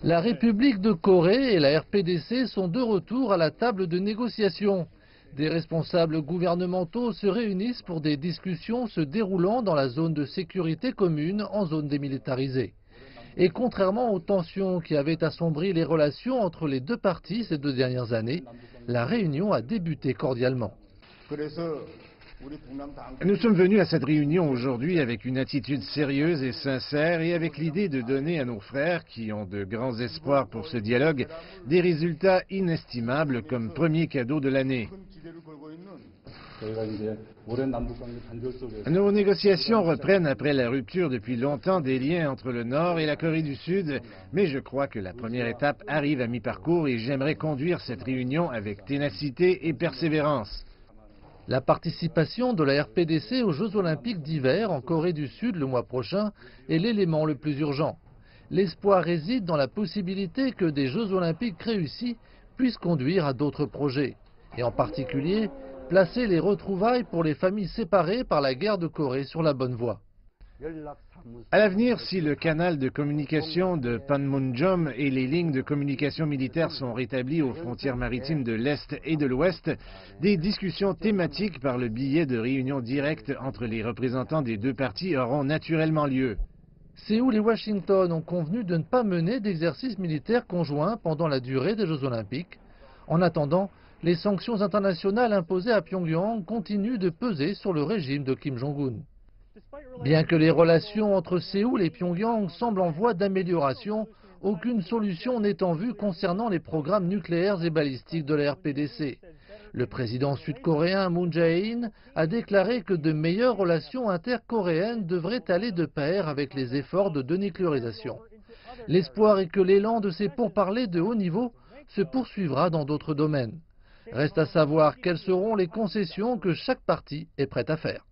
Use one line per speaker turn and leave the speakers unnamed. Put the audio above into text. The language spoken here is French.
La République de Corée et la RPDC sont de retour à la table de négociation. Des responsables gouvernementaux se réunissent pour des discussions se déroulant dans la zone de sécurité commune en zone démilitarisée. Et contrairement aux tensions qui avaient assombri les relations entre les deux parties ces 2 dernières années, la réunion a débuté cordialement.
Nous sommes venus à cette réunion aujourd'hui avec une attitude sérieuse et sincère et avec l'idée de donner à nos frères, qui ont de grands espoirs pour ce dialogue, des résultats inestimables comme premier cadeau de l'année. Nos négociations reprennent après la rupture depuis longtemps des liens entre le Nord et la Corée du Sud, mais je crois que la première étape arrive à mi-parcours et j'aimerais conduire cette réunion avec ténacité et persévérance.
La participation de la RPDC aux Jeux Olympiques d'hiver en Corée du Sud le mois prochain est l'élément le plus urgent. L'espoir réside dans la possibilité que des Jeux Olympiques réussis puissent conduire à d'autres projets, et en particulier placer les retrouvailles pour les familles séparées par la guerre de Corée sur la bonne voie.
À l'avenir, si le canal de communication de Panmunjom et les lignes de communication militaire sont rétablies aux frontières maritimes de l'Est et de l'Ouest, des discussions thématiques par le biais de réunions directes entre les représentants des deux parties auront naturellement lieu.
Séoul et Washington ont convenu de ne pas mener d'exercices militaires conjoints pendant la durée des Jeux Olympiques. En attendant, les sanctions internationales imposées à Pyongyang continuent de peser sur le régime de Kim Jong-un. Bien que les relations entre Séoul et Pyongyang semblent en voie d'amélioration, aucune solution n'est en vue concernant les programmes nucléaires et balistiques de la RPDC. Le président sud-coréen Moon Jae-in a déclaré que de meilleures relations intercoréennes devraient aller de pair avec les efforts de dénucléarisation. L'espoir est que l'élan de ces pourparlers de haut niveau se poursuivra dans d'autres domaines. Reste à savoir quelles seront les concessions que chaque partie est prête à faire.